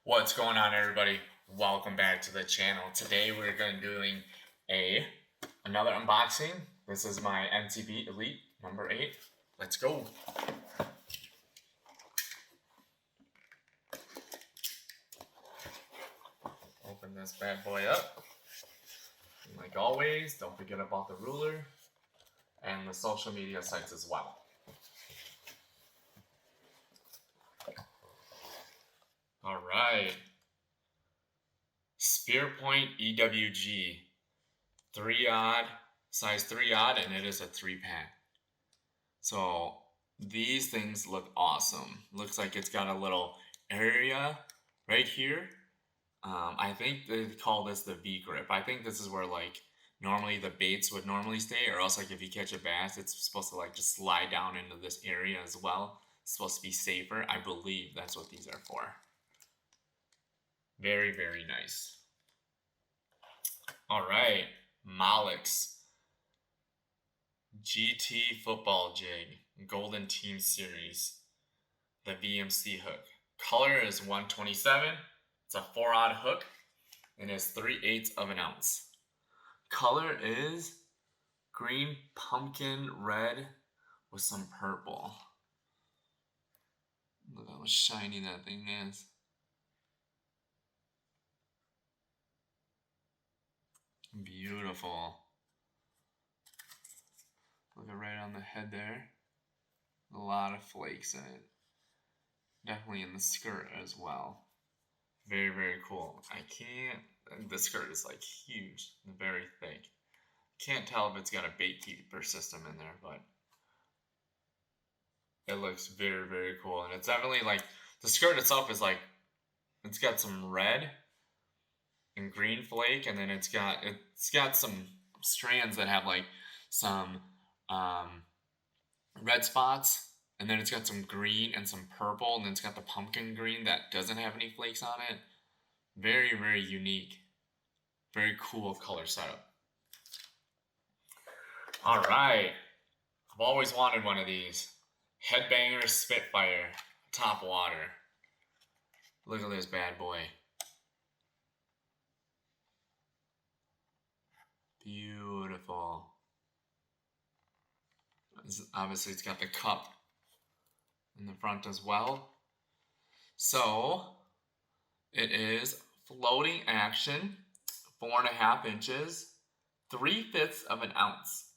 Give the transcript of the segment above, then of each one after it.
What's going on, everybody? Welcome back to the channel. Today we're going to be doing another unboxing. This is my MTB Elite number 8. Let's go. Open this bad boy up. And like always, don't forget about the ruler and the social media sites as well. All right. Spearpoint EWG. 3-odd, size 3-odd, and it is a 3-pack. So these things look awesome. Looks like it's got a little area right here. I think they call this the V grip. I think this is where like normally the baits would normally stay, or else like if you catch a bass, it's supposed to like just slide down into this area as well. It's supposed to be safer. I believe that's what these are for. Very, very nice. All right, Malik's GT Football Jig, Golden Team Series, the VMC hook. Color is 127. It's a 4-odd hook and is 3/8 of an ounce. Color is green pumpkin red with some purple. Look how shiny that thing is. Beautiful. Look at right on the head there. A lot of flakes in it. Definitely in the skirt as well. Very, very cool. The skirt is like huge and very thick. Can't tell if it's got a bait keeper system in there, but it looks very, very cool. And it's definitely like, the skirt itself is like, it's got some red and green flake, and then it's got some strands that have like some red spots, and then it's got some green and some purple, and then it's got the pumpkin green that doesn't have any flakes on it. Very, very unique. Very cool color setup. All right. I've always wanted one of these. Headbanger Spitfire, top water. Look at this bad boy. Beautiful. Obviously, it's got the cup in the front as well. So, it is floating action, 4.5 inches, 3/5 of an ounce.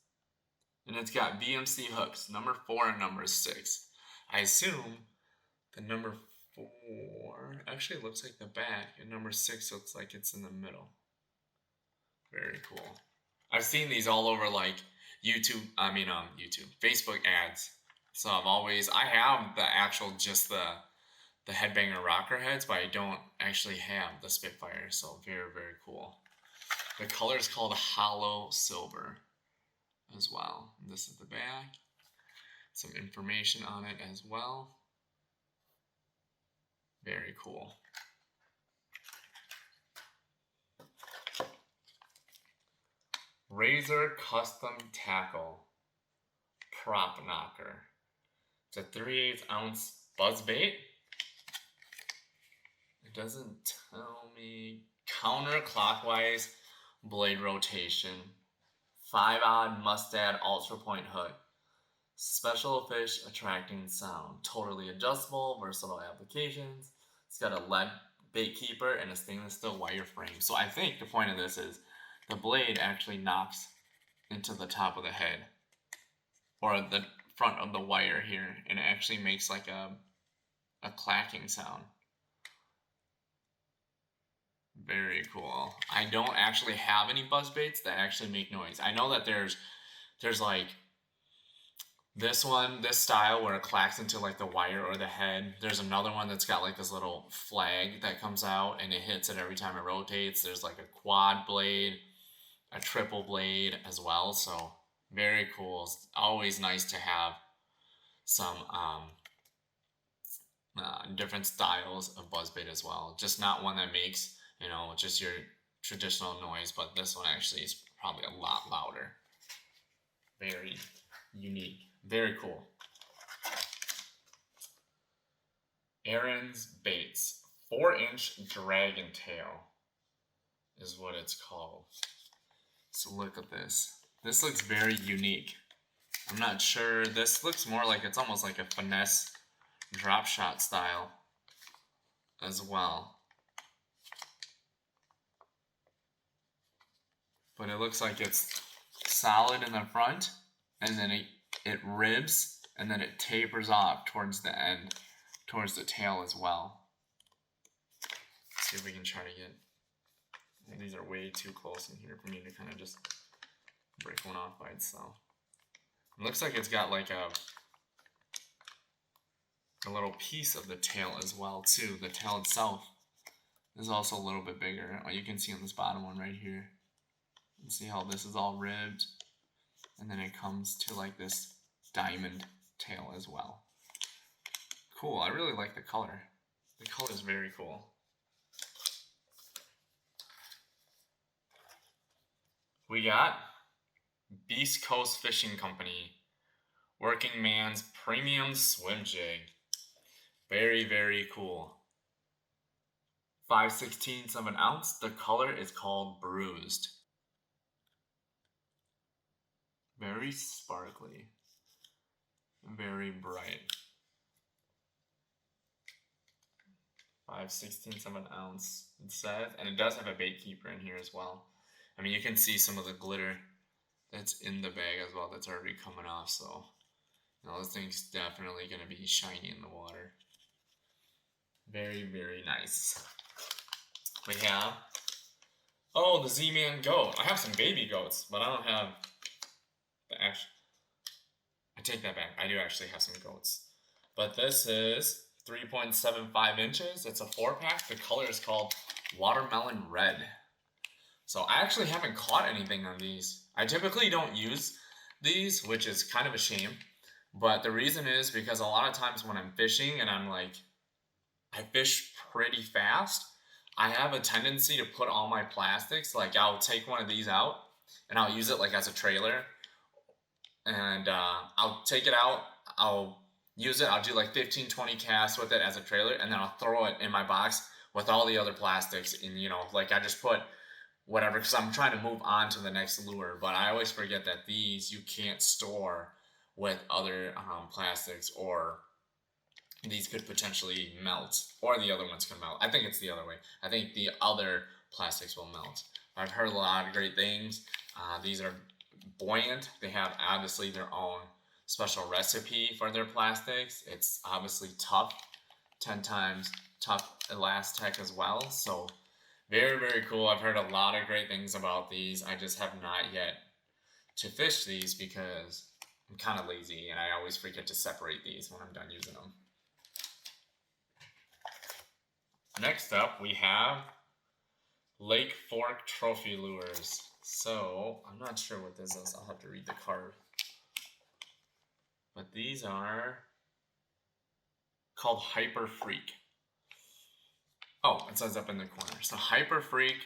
And it's got VMC hooks, number 4 and number 6. I assume the number 4 actually looks like the back, and number 6 looks like it's in the middle. Very cool. I've seen these all over like Facebook ads. So I have the actual, just the Headbanger rocker heads, but I don't actually have the Spitfire. So very, very cool. The color is called Hollow Silver as well. And this is the back. Some information on it as well. Very cool. Razor Custom Tackle Prop Knocker. It's a 3/8 ounce buzz bait. It doesn't tell me. Counterclockwise blade rotation. 5-odd mustad ultra point hook. Special fish attracting sound. Totally adjustable, versatile applications. It's got a lead bait keeper and a stainless steel wire frame. So I think the point of this is the blade actually knocks into the top of the head or the front of the wire here, and it actually makes like a clacking sound. Very cool. I don't actually have any buzz baits that actually make noise. I know that there's like this style where it clacks into like the wire or the head. There's another one that's got like this little flag that comes out and it hits it every time it rotates. There's like a quad blade, a triple blade as well. So very cool. It's always nice to have some different styles of buzzbait as well. Just not one that makes, just your traditional noise, but this one actually is probably a lot louder. Very unique. Very cool. Aaron's Baits 4-inch dragon tail is what it's called. So look at this. This looks very unique. I'm not sure. This looks more like it's almost like a finesse drop shot style as well. But it looks like it's solid in the front, and then it ribs, and then it tapers off towards the end, towards the tail as well. Let's see if we can try to get, these are way too close in here for me to kind of just break one off by itself. It looks like it's got like a little piece of the tail as well too. The tail itself is also a little bit bigger. You can see on this bottom one right here. See how this is all ribbed, and then it comes to like this diamond tail as well. Cool. I really like the color. The color is very cool. We got Beast Coast Fishing Company Working Man's Premium Swim Jig. Very, very cool. 5/16 of an ounce. The color is called Bruised. Very sparkly, very bright. 5/16 of an ounce, it says, and it does have a bait keeper in here as well. I mean, you can see some of the glitter that's in the bag as well that's already coming off, so you know, this thing's definitely going to be shiny in the water. Very, very nice. We have, oh, the ZMan Goat. I have some baby goats, but I don't have the actual, I take that back. I do actually have some goats. But this is 3.75 inches. It's a 4-pack. The color is called Watermelon Red. So I actually haven't caught anything on these. I typically don't use these, which is kind of a shame. But the reason is because a lot of times when I'm fishing and I'm like, I fish pretty fast, I have a tendency to put all my plastics, like I'll take one of these out and I'll use it like as a trailer. And I'll take it out, I'll use it, I'll do like 15-20 casts with it as a trailer, and then I'll throw it in my box with all the other plastics. And you know, like I just put whatever, because I'm trying to move on to the next lure. But I always forget that these you can't store with other plastics, or these could potentially melt, or the other ones can melt. I think it's the other way. I think the other plastics will melt. I've heard a lot of great things. These are buoyant. They have obviously their own special recipe for their plastics. It's obviously tough, 10 times tough Elastec as well. So very, very cool. I've heard a lot of great things about these. I just have not yet to fish these because I'm kind of lazy and I always forget to separate these when I'm done using them. Next up, we have Lake Fork Trophy Lures. So, I'm not sure what this is. I'll have to read the card. But these are called Hyper Freak. Oh, it says up in the corner. So, Hyper Freak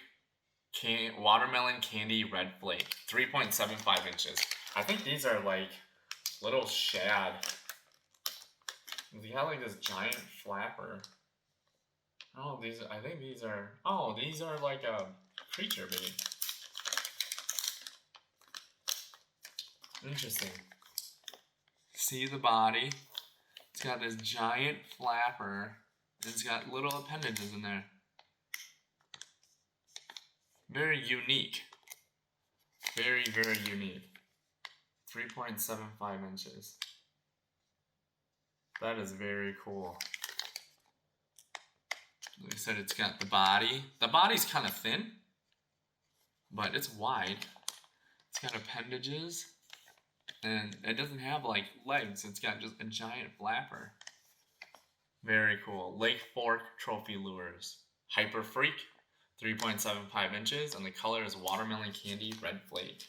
Watermelon Candy Red Flake. 3.75 inches. I think these are like little shad. They got like this giant flapper. Oh, I think these are, oh, these are like a creature bait. Interesting. See the body? It's got this giant flapper. And it's got little appendages in there. Very unique. Very, very unique. 3.75 inches. That is very cool. Like I said, it's got the body. The body's kind of thin, but it's wide. It's got appendages, and it doesn't have like legs. It's got just a giant flapper. Very cool. Lake Fork Trophy Lures. Hyper Freak, 3.75 inches, and the color is Watermelon Candy Red Flake.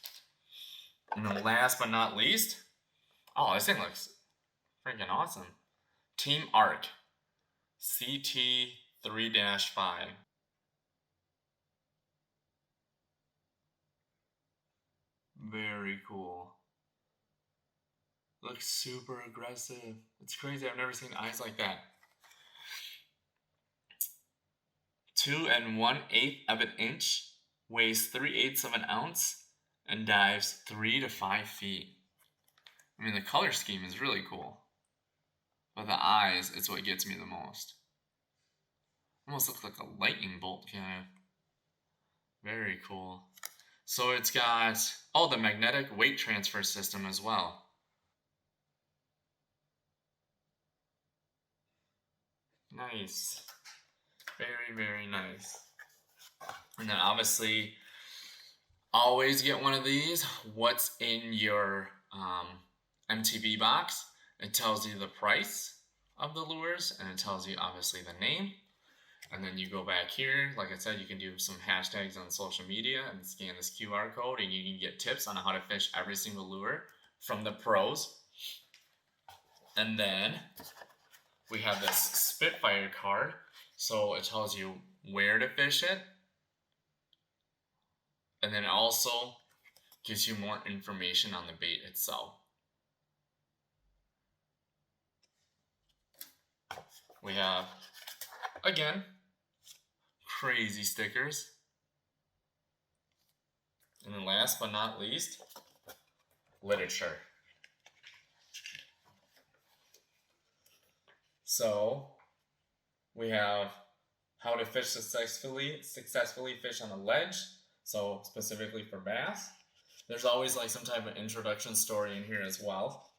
And then last but not least, oh, this thing looks freaking awesome. Team Art CT35. Very cool. Looks super aggressive. It's crazy. I've never seen eyes like that. 2 1/8 of an inch, weighs 3/8 of an ounce, and dives 3 to 5 feet. I mean, the color scheme is really cool. But the eyes is what gets me the most. Almost looks like a lightning bolt kind of. Very cool. So it's got, oh, the magnetic weight transfer system as well. Nice. Very, very nice. And then obviously, always get one of these. What's in your MTB box? It tells you the price of the lures, and it tells you obviously the name. And then you go back here, like I said, you can do some hashtags on social media and scan this QR code, and you can get tips on how to fish every single lure from the pros. And then we have this Spitfire card, so it tells you where to fish it, and then it also gives you more information on the bait itself. We have, again, crazy stickers. And then last but not least, literature. So we have how to fish successfully fish on a ledge, so specifically for bass. There's always like some type of introduction story in here as well.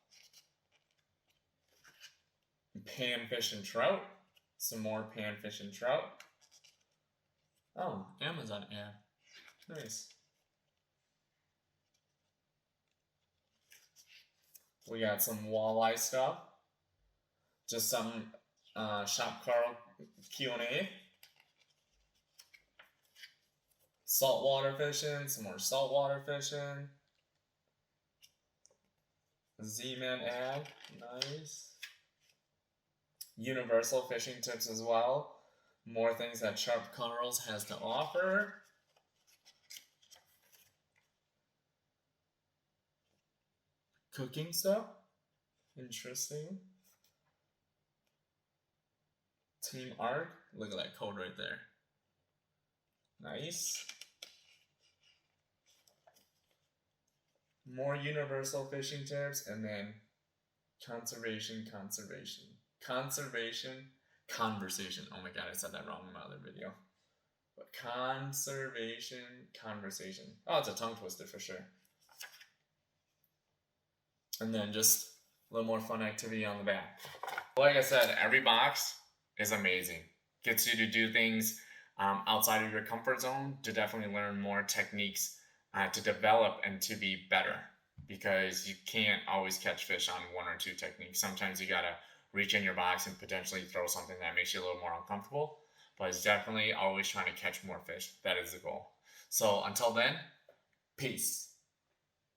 Panfish and trout, some more panfish and trout. Oh, Amazon ad. Nice. We got some walleye stuff. Just some ShopKarl Q&A. Saltwater fishing, some more saltwater fishing. ZMan ad, nice. Universal fishing tips as well. More things that ShopKarl has to offer. Cooking stuff, interesting. Team Art, look at that code right there. Nice. More universal fishing tips, and then conversation. Oh my god, I said that wrong in my other video. But conversation. Oh, it's a tongue twister for sure. And then just a little more fun activity on the back. Like I said, every box is amazing. Gets you to do things outside of your comfort zone, to definitely learn more techniques to develop and to be better, because you can't always catch fish on 1 or 2 techniques. Sometimes you gotta reach in your box and potentially throw something that makes you a little more uncomfortable, but it's definitely always trying to catch more fish. That is the goal. So until then, peace.